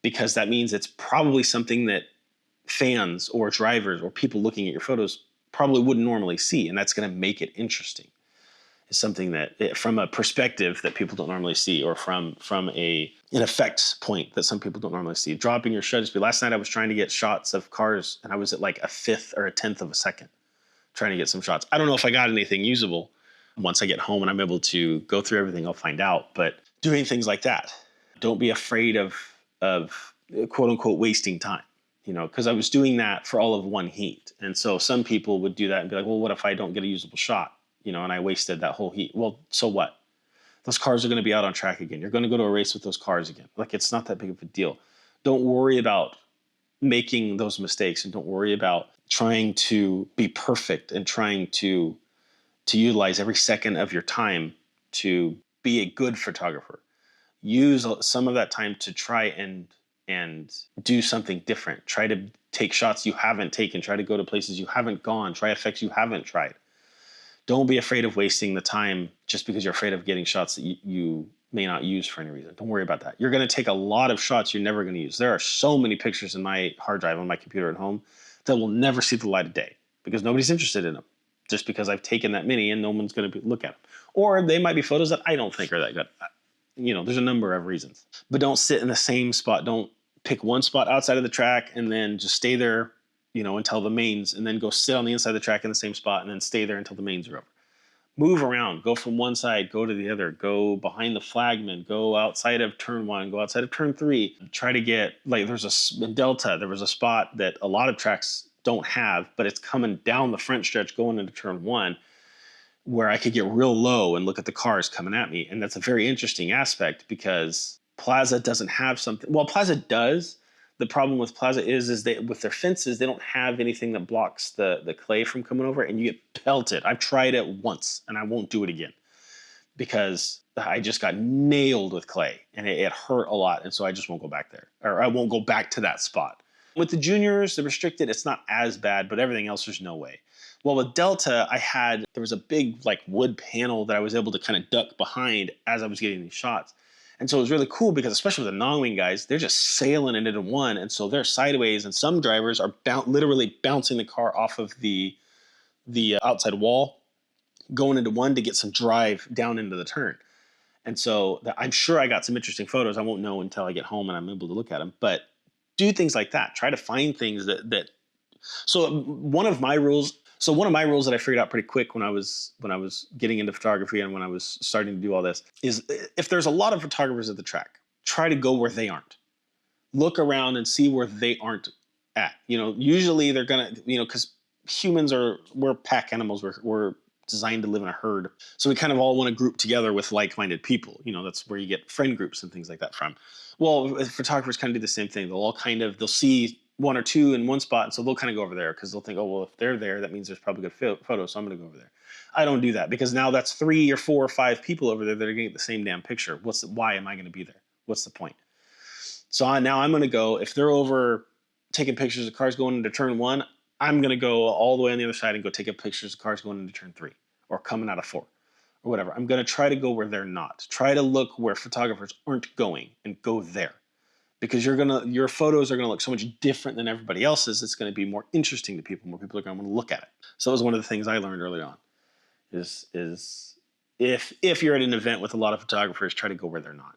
S1: because that means it's probably something that fans or drivers or people looking at your photos probably wouldn't normally see. And that's going to make it interesting. It's something that, from a perspective that people don't normally see, or from an effects point that some people don't normally see. Dropping your shutter speed. Last night I was trying to get shots of cars and I was at like a fifth or a tenth of a second trying to get some shots. I don't know if I got anything usable. Once I get home and I'm able to go through everything, I'll find out. But doing things like that, don't be afraid of quote unquote wasting time, you know, because I was doing that for all of one heat. And so some people would do that and be like, well, what if I don't get a usable shot? You know, and I wasted that whole heat. Well, so what? Those cars are going to be out on track again. You're going to go to a race with those cars again. Like, it's not that big of a deal. Don't worry about making those mistakes, and don't worry about trying to be perfect and trying to utilize every second of your time to be a good photographer. Use some of that time to try and do something different. Try to take shots you haven't taken. Try to go to places you haven't gone. Try effects you haven't tried. Don't be afraid of wasting the time just because you're afraid of getting shots that you may not use for any reason. Don't worry about that. You're going to take a lot of shots you're never going to use. There are so many pictures in my hard drive on my computer at home that will never see the light of day because nobody's interested in them, just because I've taken that many and no one's going to look at them. Or they might be photos that I don't think are that good. There's a number of reasons. But don't sit in the same spot. Don't pick one spot outside of the track and then just stay there, until the mains, and then go sit on the inside of the track in the same spot and then stay there until the mains are over. Move around. Go from one side, go to the other. Go behind the flagman. Go outside of turn 1. Go outside of turn 3. Try to get, in Delta, there was a spot that a lot of tracks don't have, but it's coming down the front stretch going into turn 1 where I could get real low and look at the cars coming at me. And that's a very interesting aspect because Plaza doesn't have something. Well, Plaza does. The problem with Plaza is they, with their fences, they don't have anything that blocks the clay from coming over, and you get pelted. I've tried it once, and I won't do it again because I just got nailed with clay, and it hurt a lot, and so I just won't go back there, or I won't go back to that spot. With the juniors, the restricted, it's not as bad, but everything else, there's no way. Well, with Delta, there was a big wood panel that I was able to kind of duck behind as I was getting these shots. And so it was really cool because especially with the non-wing guys, they're just sailing it into one. And so they're sideways, and some drivers are literally bouncing the car off of the outside wall, going into one to get some drive down into the turn. And so I'm sure I got some interesting photos. I won't know until I get home and I'm able to look at them. But do things like that. Try to find things that. So one of my rules that I figured out pretty quick when I was getting into photography and when I was starting to do all this is if there's a lot of photographers at the track, try to go where they aren't. Look around and see where they aren't at. Usually they're gonna, because we're pack animals. We're designed to live in a herd, so we kind of all want to group together with like-minded people. That's where you get friend groups and things like that from. Well, photographers kind of do the same thing. They'll see one or two in one spot, and so they'll kind of go over there because they'll think, oh, well, if they're there, that means there's probably good photos, so I'm going to go over there. I don't do that because now that's 3 or 4 or 5 people over there that are going to get the same damn picture. Why am I going to be there? What's the point? So now I'm going to go, if they're over taking pictures of cars going into turn 1, I'm going to go all the way on the other side and go take pictures of cars going into turn 3 or coming out of 4 or whatever. I'm going to try to go where they're not. Try to look where photographers aren't going and go there. Because your photos are going to look so much different than everybody else's. It's going to be more interesting to people. More people are going to want to look at it. So that was one of the things I learned early on. Is if you're at an event with a lot of photographers, try to go where they're not.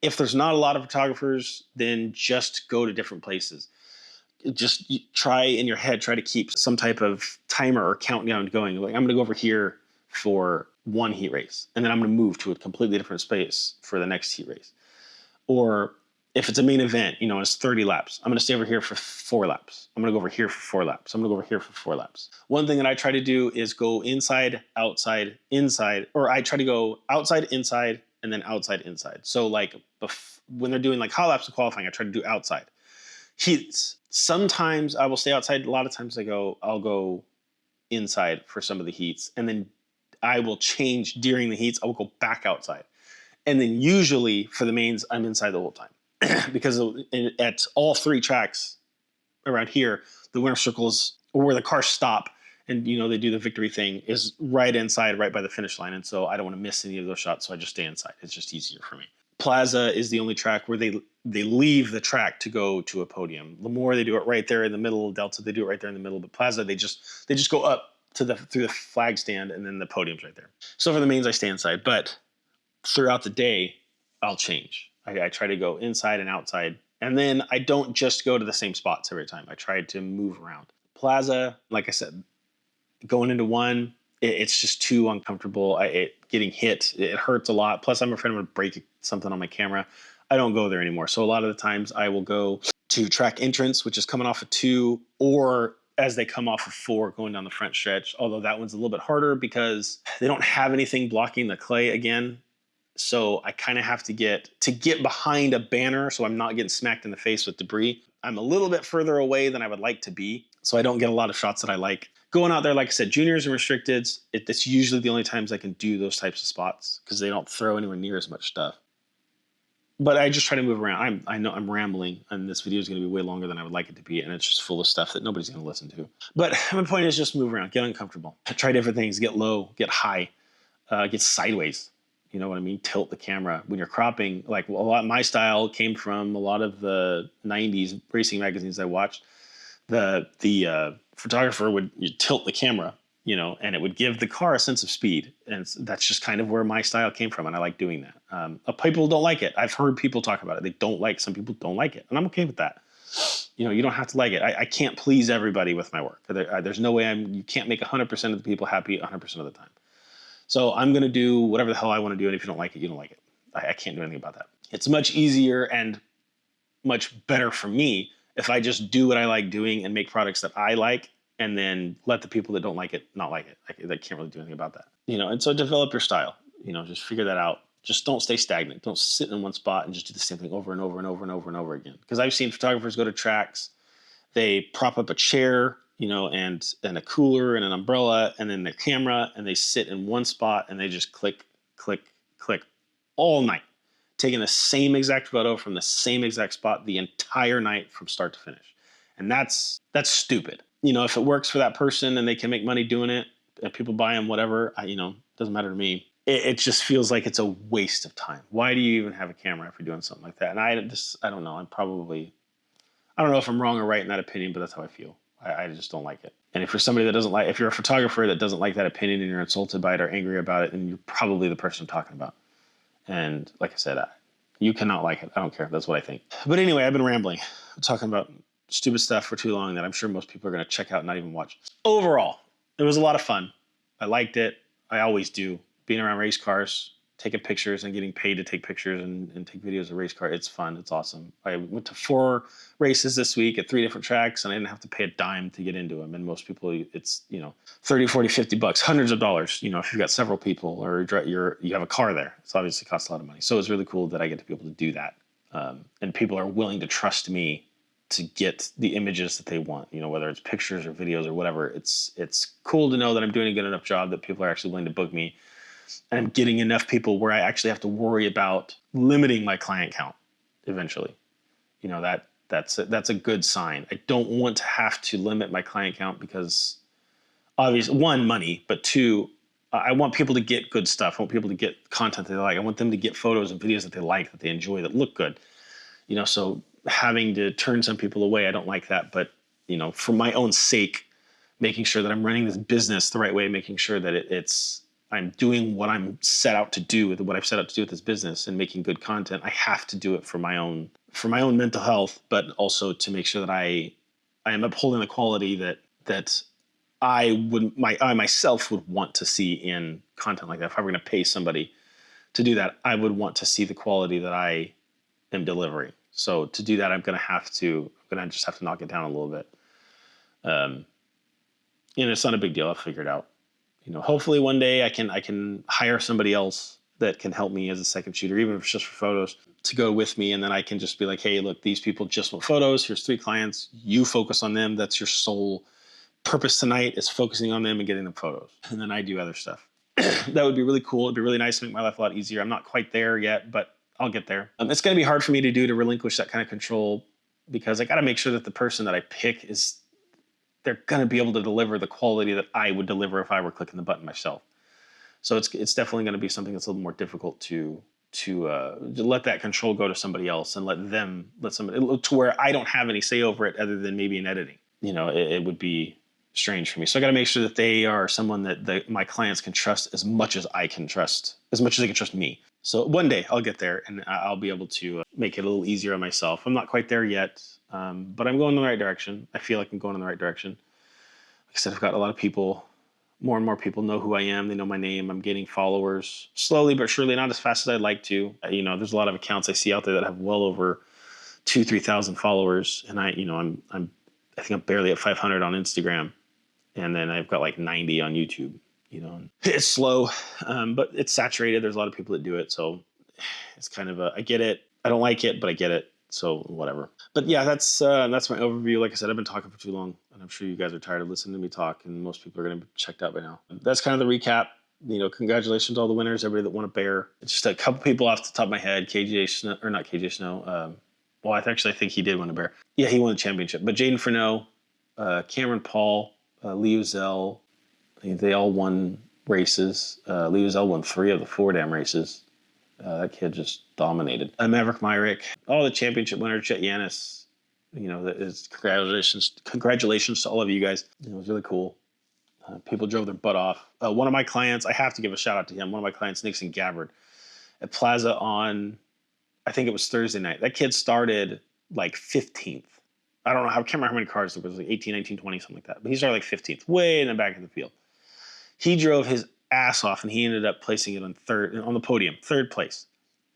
S1: If there's not a lot of photographers, then just go to different places. Just try in your head, try to keep some type of timer or countdown going. Like, I'm going to go over here for one heat race, and then I'm going to move to a completely different space for the next heat race. Or if it's a main event, it's 30 laps. I'm going to stay over here for 4 laps. I'm going to go over here for 4 laps. I'm going to go over here for 4 laps. One thing that I try to do is go inside, outside, inside, or I try to go outside, inside, and then outside, inside. So when they're doing hot laps of qualifying, I try to do outside. Heats. Sometimes I will stay outside. A lot of times I'll go inside for some of the heats, and then I will change during the heats. I will go back outside. And then usually for the mains, I'm inside the whole time. Because at all 3 tracks around here, the winner circles, or where the cars stop and they do the victory thing, is right inside, right by the finish line. And so I don't want to miss any of those shots, so I just stay inside. It's just easier for me. Plaza is the only track where they leave the track to go to a podium. Lemoore, they do it right there in the middle. Delta, they do it right there in the middle. But Plaza, they just go up through the flag stand, and then the podium's right there. So for the mains, I stay inside. But throughout the day, I'll change. I try to go inside and outside. And then I don't just go to the same spots every time. I try to move around. Plaza, like I said, going into one, it's just too uncomfortable. Getting hit, it hurts a lot. Plus, I'm afraid I'm going to break something on my camera. I don't go there anymore. So a lot of the times I will go to track entrance, which is coming off of 2, or as they come off of 4 going down the front stretch. Although that one's a little bit harder because they don't have anything blocking the clay again. So I kind of have to get behind a banner so I'm not getting smacked in the face with debris. I'm a little bit further away than I would like to be, so I don't get a lot of shots that I like. Going out there, like I said, juniors and restricteds, it's usually the only times I can do those types of spots because they don't throw anywhere near as much stuff. But I just try to move around. I know I'm rambling, and this video is going to be way longer than I would like it to be, and it's just full of stuff that nobody's going to listen to. But my point is just move around, get uncomfortable, try different things, get low, get high, get sideways. You know what I mean? Tilt the camera. When you're cropping, like a lot, my style came from a lot of the 90s racing magazines I watched. The photographer would tilt the camera, you know, and it would give the car a sense of speed. And that's just kind of where my style came from. And I like doing that. People don't like it. I've heard people talk about it. They don't like, some people don't like it. And I'm okay with that. You know, you don't have to like it. I can't please everybody with my work. There's no way you can't make 100% of the people happy 100% of the time. So I'm going to do whatever the hell I want to do. And if you don't like it, you don't like it. I can't do anything about that. It's much easier and much better for me if I just do what I like doing and make products that I like, and then let the people that don't like it not like it. I can't really do anything about that. You know, and so develop your style. You know, just figure that out. Just don't stay stagnant. Don't sit in one spot and just do the same thing over and over and over and over and over again. Because I've seen photographers go to tracks, they prop up a chair, you know, and a cooler and an umbrella and then their camera, and they sit in one spot and they just click, click, click all night, taking the same exact photo from the same exact spot the entire night from start to finish. And that's stupid. You know, if it works for that person and they can make money doing it, and people buy them, whatever, you know, doesn't matter to me. It just feels like it's a waste of time. Why do you even have a camera if you're doing something like that? And I don't know. I don't know if I'm wrong or right in that opinion, but that's how I feel. I just don't like it. And if you're somebody that doesn't like, if you're a photographer that doesn't like that opinion and you're insulted by it or angry about it, then you're probably the person I'm talking about. And like I said, you cannot like it. I don't care. That's what I think. But anyway, I've been rambling, talking about stupid stuff for too long that I'm sure most people are going to check out and not even watch. Overall, it was a lot of fun. I liked it. I always do. Being around race cars, taking pictures and getting paid to take pictures and take videos of race car. It's fun. It's awesome. I went to 4 races this week at 3 different tracks, and I didn't have to pay a dime to get into them. And most people, it's, you know, 30, 40, 50 bucks, hundreds of dollars, you know, if you've got several people or you have a car there. It's obviously costs a lot of money. So it's really cool that I get to be able to do that. And people are willing to trust me to get the images that they want, you know, whether it's pictures or videos or whatever. It's cool to know that I'm doing a good enough job that people are actually willing to book me. And I'm getting enough people where I actually have to worry about limiting my client count eventually. You know, that's a good sign. I don't want to have to limit my client count because obviously, 1, money, but 2, I want people to get good stuff. I want people to get content that they like. I want them to get photos and videos that they like, that they enjoy, that look good. You know, so having to turn some people away, I don't like that. But, you know, for my own sake, making sure that I'm running this business the right way, making sure that I'm doing what I'm set out to do with what I've set out to do with this business and making good content. I have to do it for my own mental health, but also to make sure that I am upholding the quality that I myself would want to see in content like that. If I were going to pay somebody to do that, I would want to see the quality that I am delivering. So to do that, I'm going to just have to knock it down a little bit. And it's not a big deal. I'll figure it out. You know, hopefully one day I can hire somebody else that can help me as a second shooter, even if it's just for photos, to go with me. And then I can just be like, hey, look, these people just want photos. Here's 3 clients. You focus on them. That's your sole purpose tonight, is focusing on them and getting them photos. And then I do other stuff. That would be really cool. It'd be really nice to make my life a lot easier. I'm not quite there yet, but I'll get there. It's going to be hard for me to relinquish that kind of control, because I got to make sure that the person that I pick they're going to be able to deliver the quality that I would deliver if I were clicking the button myself. So it's definitely going to be something that's a little more difficult to let that control go to somebody else and let somebody to where I don't have any say over it other than maybe in editing. You know, it would be strange for me. So I got to make sure that they are someone that my clients can trust as much as I can trust, as much as they can trust me. So one day I'll get there and I'll be able to make it a little easier on myself. I'm not quite there yet, but I'm going in the right direction. I feel like I'm going in the right direction. Like I said, I've got a lot of people, more and more people know who I am. They know my name. I'm getting followers slowly but surely, not as fast as I'd like to. You know, there's a lot of accounts I see out there that have well over 2,000-3,000 followers. And I think I'm barely at 500 on Instagram. And then I've got like 90 on YouTube. and it's slow, but it's saturated. There's a lot of people that do it. So it's kind of I get it. I don't like it, but I get it. So whatever. But yeah, that's my overview. Like I said, I've been talking for too long, and I'm sure you guys are tired of listening to me talk, and most people are going to be checked out by now. That's kind of the recap. Congratulations to all the winners, everybody that won a bear. It's just a couple people off the top of my head. KJ Snow, or not KJ Snow. Well, I think he did win a bear. Yeah, he won the championship. But Jaden Freneau, Cameron Paul, Lee Uzell, they all won races. Lee Uzell won 3 of the 4 damn races. That kid just dominated. Maverick Myrick, all the championship winners, Chet Yanis. Congratulations to all of you guys. It was really cool. People drove their butt off. One of my clients, I have to give a shout out to him. One of my clients, Nixon Gabbard, at Plaza on, I think it was Thursday night. That kid started like 15th. I don't know. I can't remember how many cars there was, like 18, 19, 20, something like that. But he started like 15th, way in the back of the field. He drove his ass off, and he ended up placing it on the podium, 3rd place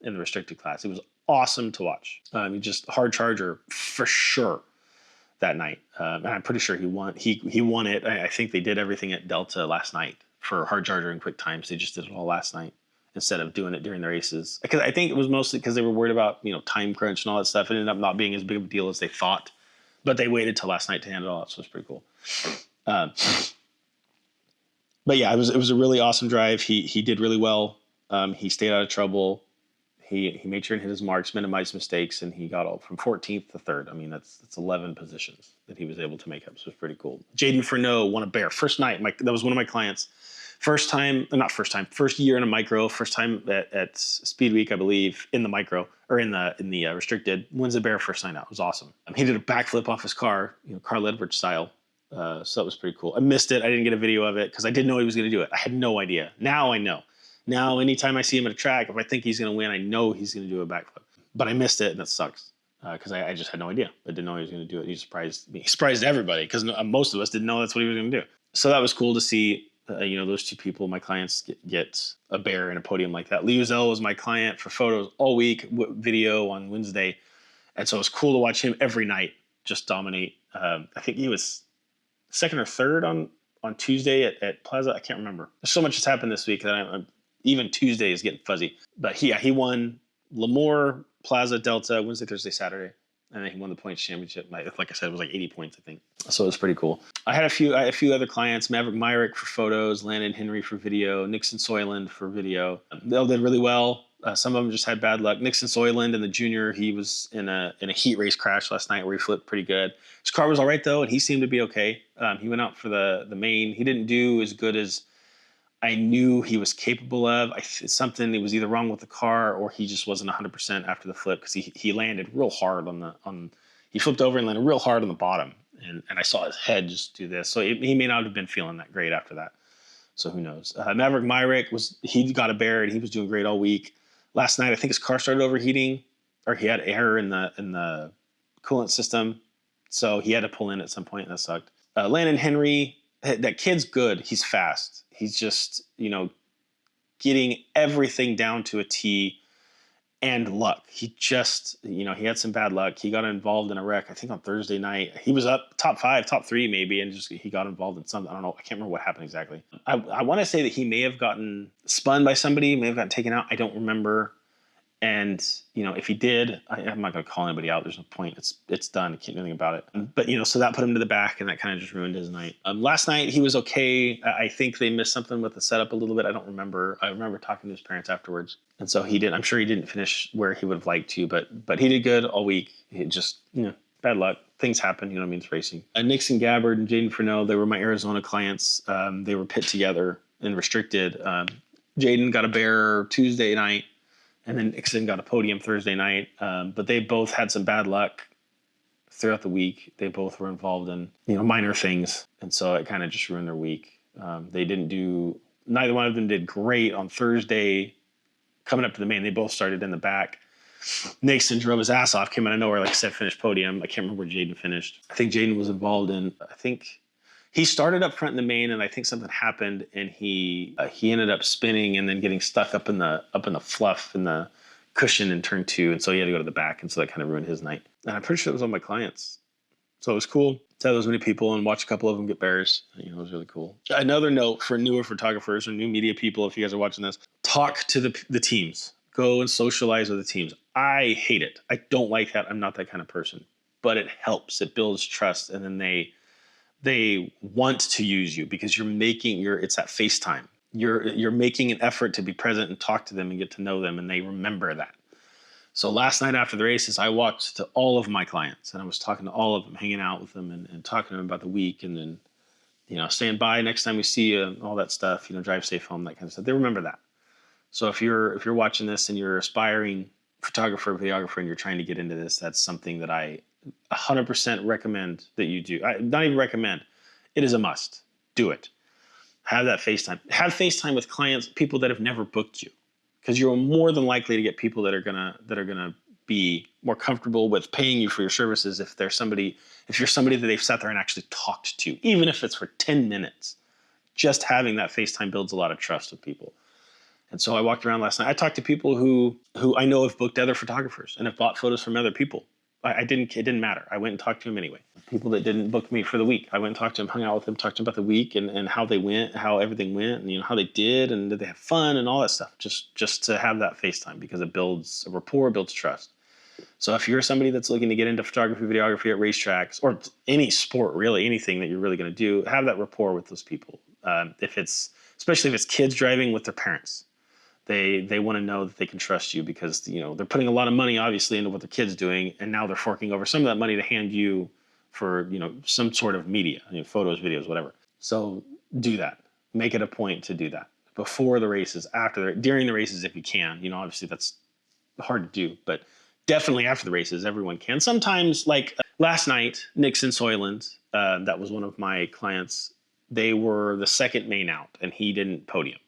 S1: in the restricted class. It was awesome to watch. He just hard charger for sure that night, and I'm pretty sure he won. He won it. I think they did everything at Delta last night for hard charger and quick times. They just did it all last night instead of doing it during the races. Because I think it was mostly because they were worried about time crunch and all that stuff. It ended up not being as big of a deal as they thought, but they waited till last night to hand it all out, so it's pretty cool. But yeah, it was a really awesome drive. He did really well. He stayed out of trouble. He made sure and hit his marks, minimized mistakes, and he got all from 14th to 3rd. I mean, that's 11 positions that he was able to make up. So it was pretty cool. Jaden Freneau won a bear first night. That was one of my clients. First year in a micro. First time at Speedweek, I believe, in the micro or in the restricted. Wins a bear first night out. It was awesome. He did a backflip off his car, Carl Edwards style. So that was pretty cool. I missed it. I didn't get a video of it because I didn't know he was going to do it. I had no idea. Now I know. Now, anytime I see him at a track, if I think he's going to win, I know he's going to do a backflip. But I missed it, and that sucks because I just had no idea. I didn't know he was going to do it. He surprised me. He surprised everybody because most of us didn't know that's what he was going to do. So that was cool to see, those 2 people, my clients, get a bear in a podium like that. Lee Uzell was my client for photos all week, video on Wednesday. And so it was cool to watch him every night just dominate. I think he was 2nd or 3rd on Tuesday at Plaza. I can't remember. There's so much that's happened this week that even Tuesday is getting fuzzy. But he won Lemoore, Plaza, Delta, Wednesday, Thursday, Saturday. And then he won the points championship. Like I said, it was like 80 points, I think. So it was pretty cool. I had a few other clients, Maverick Myrick for photos, Landon Henry for video, Nixon Soyland for video. They all did really well. Some of them just had bad luck. Nixon Soyland in the junior, he was in a heat race crash last night where he flipped pretty good. His car was all right, though, and he seemed to be okay. He went out for the main. He didn't do as good as I knew he was capable of. Something that was either wrong with the car or he just wasn't 100% after the flip because he landed real hard he flipped over and landed real hard on the bottom. And I saw his head just do this. So he may not have been feeling that great after that. So who knows? Maverick Myrick, he got a bear and he was doing great all week. Last night, I think his car started overheating or he had air in the coolant system. So he had to pull in at some point and that sucked. Landon Henry, that kid's good. He's fast. He's just, getting everything down to a T and luck. He just, he had some bad luck. He got involved in a wreck, I think on Thursday night. He was up top 5, top 3 maybe, and he got involved in something. I don't know. I can't remember what happened exactly. I want to say that he may have gotten spun by somebody, may have gotten taken out. I don't remember. And, if he did, I'm not going to call anybody out. There's no point. It's done. I can't do anything about it. But, so that put him to the back and that kind of just ruined his night. Last night he was okay. I think they missed something with the setup a little bit. I don't remember. I remember talking to his parents afterwards. And so I'm sure he didn't finish where he would have liked to, but he did good all week. He just, bad luck. Things happen, it's racing. Nixon Gabbard and Jaden Freneau, they were my Arizona clients. They were pit together and restricted. Jaden got a bear Tuesday night. And then Nixon got a podium Thursday night. But they both had some bad luck throughout the week. They both were involved in, minor things. And so it kind of just ruined their week. Neither one of them did great on Thursday coming up to the main. They both started in the back. Nixon drove his ass off, came out of nowhere, like I said, finished podium. I can't remember where Jaden finished. I think Jaden was involved in, he started up front in the main, and I think something happened, and he ended up spinning and then getting stuck up in the fluff in the cushion in turn 2, and so he had to go to the back, and so that kind of ruined his night. And I'm pretty sure it was all my clients. So it was cool to have those many people and watch a couple of them get bears. It was really cool. Another note for newer photographers or new media people, if you guys are watching this, talk to the teams. Go and socialize with the teams. I hate it. I don't like that. I'm not that kind of person. But it helps. It builds trust, and then they want to use you because it's that FaceTime. You're making an effort to be present and talk to them and get to know them, and they remember that. So last night after the races, I walked to all of my clients and I was talking to all of them, hanging out with them and talking to them about the week, and then, stand by next time we see you and all that stuff, drive safe home, that kind of stuff. They remember that. So if you're watching this and you're aspiring photographer, videographer, and you're trying to get into this, that's something that I 100% recommend that you do. Not even recommend. It is a must. Do it. Have that FaceTime. Have FaceTime with clients, people that have never booked you, because you're more than likely to get people that are gonna be more comfortable with paying you for your services if you're somebody that they've sat there and actually talked to, even if it's for 10 minutes. Just having that FaceTime builds a lot of trust with people. And so I walked around last night. I talked to people who I know have booked other photographers and have bought photos from other people. It didn't matter. I went and talked to them anyway. People that didn't book me for the week, I went and talked to them, hung out with them, talked to them about the week and how they went, how everything went, and how they did, and did they have fun and all that stuff. Just to have that FaceTime, because it builds a rapport, builds trust. So if you're somebody that's looking to get into photography, videography at racetracks, or any sport, really, anything that you're really going to do, have that rapport with those people. Especially if it's kids driving with their parents. They want to know that they can trust you, because they're putting a lot of money obviously into what their kid's doing, and now they're forking over some of that money to hand you for some sort of media, photos, videos, whatever. So do that. Make it a point to do that before the races, during the races if you can. Obviously that's hard to do, but definitely after the races everyone can. Sometimes, like last night, Nixon Soyland, that was one of my clients. They were the second main out, and he didn't podium.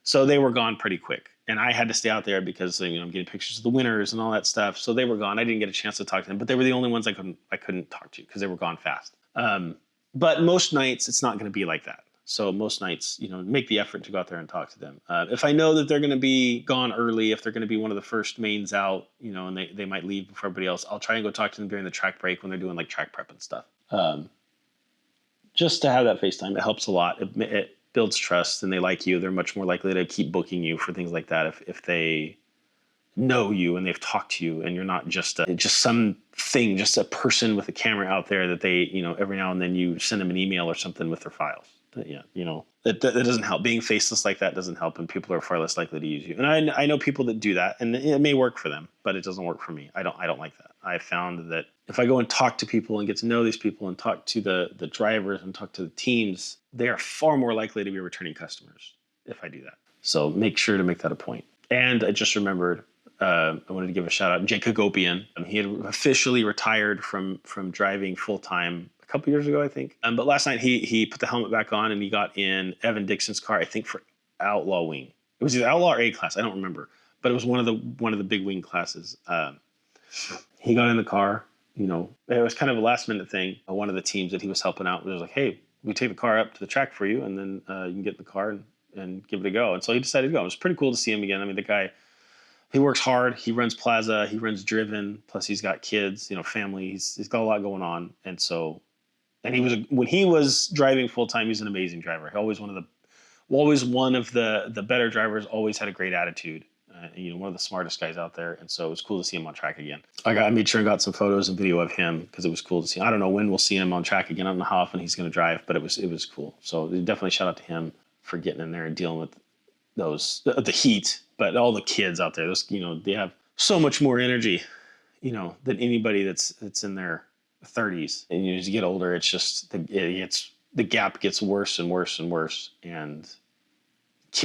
S1: So they were gone pretty quick. And I had to stay out there because I'm getting pictures of the winners and all that stuff. So they were gone. I didn't get a chance to talk to them, but they were the only ones I couldn't talk to because they were gone fast. But most nights it's not going to be like that. So most nights, make the effort to go out there and talk to them. If I know that they're going to be gone early, if they're going to be one of the first mains out, and they might leave before everybody else, I'll try and go talk to them during the track break when they're doing like track prep and stuff. Just to have that FaceTime, it helps a lot. It builds trust, and they like you. They're much more likely to keep booking you for things like that if they know you and they've talked to you, and you're not just a person with a camera out there that they, every now and then you send them an email or something with their files. That doesn't help. Being faceless like that doesn't help, and people are far less likely to use you. And I know people that do that, and it may work for them, but it doesn't work for me. I don't like that. I found that if I go and talk to people and get to know these people and talk to the drivers and talk to the teams, they are far more likely to be returning customers if I do that. So make sure to make that a point. And I just remembered, I wanted to give a shout out. Jake Hagopian, he had officially retired from driving full time a couple years ago, I think. But last night he put the helmet back on and he got in Evan Dixon's car, I think for Outlaw Wing. It was either Outlaw or A class, I don't remember, but it was one of the big wing classes. He got in the car. It was kind of a last minute thing. One of the teams that he was helping out was like, "Hey, we take the car up to the track for you, and then you can get in the car and give it a go." And so he decided to go. It was pretty cool to see him again. I mean, the guy, he works hard. He runs Plaza. He runs Driven. Plus, he's got kids. Family. He's got a lot going on. And so, when he was driving full time, he's an amazing driver. Always one of the better drivers. Always had a great attitude. One of the smartest guys out there. And so it was cool to see him on track again. I made sure and got some photos and video of him because it was cool to see. I don't know when we'll see him on track again. I don't know how often he's going to drive, but it was cool. So definitely shout out to him for getting in there and dealing with the heat. But all the kids out there, they have so much more energy, than anybody that's in their 30s. And as you get older, it's just the gap gets worse and worse and worse. And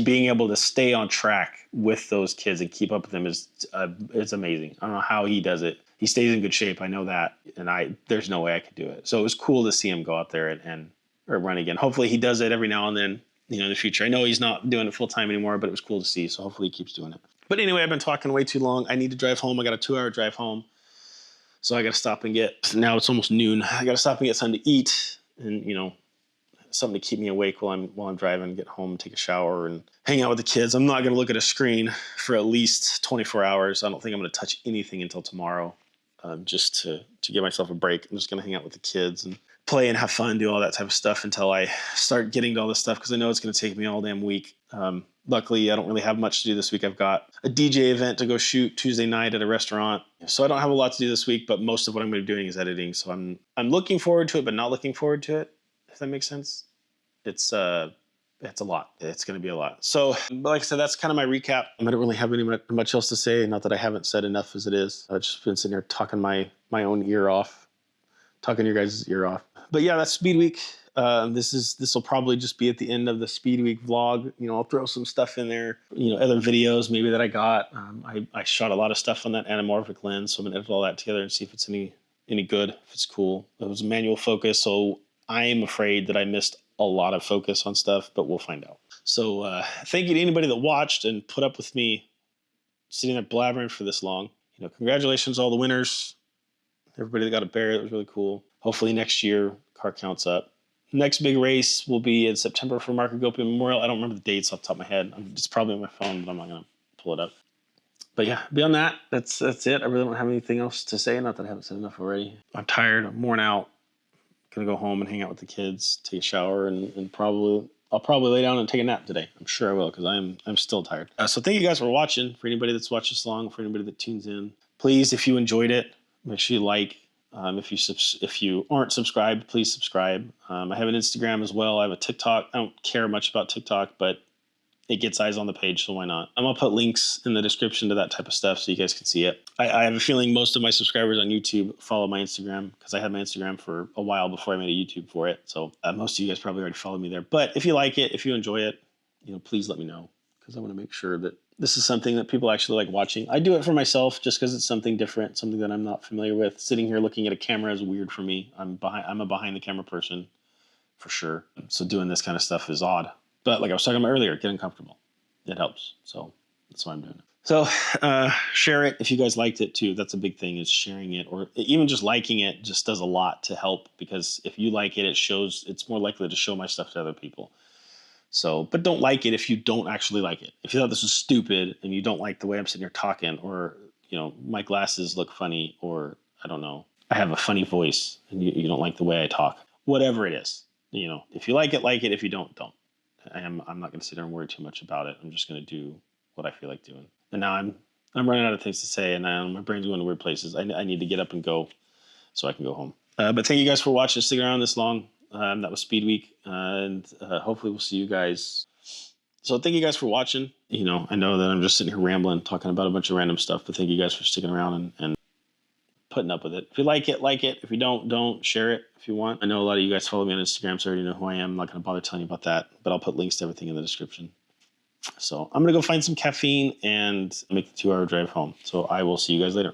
S1: being able to stay on track with those kids and keep up with them it's amazing. I don't know how he does it. He stays in good shape. I know that. And there's no way I could do it. So it was cool to see him go out there and run again. Hopefully he does it every now and then, in the future. I know he's not doing it full time anymore, but it was cool to see. So hopefully he keeps doing it. But anyway, I've been talking way too long. I need to drive home. I got a 2-hour drive home. So I got to stop and now it's almost noon. I got to stop and get something to eat and, something to keep me awake while I'm driving, get home, take a shower, and hang out with the kids. I'm not going to look at a screen for at least 24 hours. I don't think I'm going to touch anything until tomorrow. just to give myself a break. I'm just going to hang out with the kids and play and have fun, do all that type of stuff until I start getting to all this stuff, because I know it's going to take me all damn week. Luckily, I don't really have much to do this week. I've got a DJ event to go shoot Tuesday night at a restaurant, so I don't have a lot to do this week, but most of what I'm going to be doing is editing. So I'm looking forward to it, but not looking forward to it, if that makes sense. It's a lot. It's going to be a lot. So, like I said, that's kind of my recap. I don't really have much else to say. Not that I haven't said enough as it is. I've just been sitting here talking my own ear off, talking your guys' ear off. But yeah, that's Speed Week. This will probably just be at the end of the Speed Week vlog. I'll throw some stuff in there. Other videos maybe that I got. I shot a lot of stuff on that anamorphic lens, so I'm gonna edit all that together and see if it's any good, if it's cool. It was a manual focus, so I'm afraid that I missed a lot of focus on stuff, but we'll find out. So thank you to anybody that watched and put up with me sitting there blabbering for this long. Congratulations to all the winners. Everybody that got a bear, it was really cool. Hopefully next year, car counts up. Next big race will be in September for Marco Goppi Memorial. I don't remember the dates off the top of my head. It's probably on my phone, but I'm not going to pull it up. But yeah, beyond that, that's it. I really don't have anything else to say. Not that I haven't said enough already. I'm tired. I'm worn out. Gonna go home and hang out with the kids, take a shower, and I'll probably lay down and take a nap today. I'm sure I will, because I'm still tired. So thank you guys for watching. For anybody that's watched this long, for anybody that tunes in, please, if you enjoyed it, make sure you like. If you aren't subscribed, please subscribe. I have an Instagram as well. I have a TikTok. I don't care much about TikTok, but it gets eyes on the page, so why not? I'm gonna put links in the description to that type of stuff so you guys can see it. I have a feeling most of my subscribers on YouTube follow my Instagram, because I had my Instagram for a while before I made a YouTube for it. So most of you guys probably already follow me there. But if you like it, if you enjoy it, please let me know, because I want to make sure that this is something that people actually like watching. I do it for myself just because it's something different, something that I'm not familiar with. Sitting here looking at a camera is weird for me. I'm a behind the camera person for sure. So doing this kind of stuff is odd. But like I was talking about earlier, getting comfortable, it helps. So that's why I'm doing it. So share it if you guys liked it too. That's a big thing, is sharing it, or even just liking it just does a lot to help, because if you like it, it's more likely to show my stuff to other people. So, but don't like it if you don't actually like it. If you thought this was stupid and you don't like the way I'm sitting here talking, or, my glasses look funny, or I don't know, I have a funny voice and you don't like the way I talk, whatever it is, if you like it, like it. If you don't. I'm not going to sit there and worry too much about it. I'm just going to do what I feel like doing. And now I'm running out of things to say, and my brain's going to weird places. I need to get up and go so I can go home. But thank you guys for watching, sticking around this long. That was Speed Week, and hopefully we'll see you guys. So thank you guys for watching. I know that I'm just sitting here rambling, talking about a bunch of random stuff, but thank you guys for sticking around and putting up with it. If you like it, like it. If you don't, share it if you want. I know a lot of you guys follow me on Instagram, so I already know who I am. I'm not going to bother telling you about that, but I'll put links to everything in the description. So I'm going to go find some caffeine and make the 2-hour drive home. So I will see you guys later.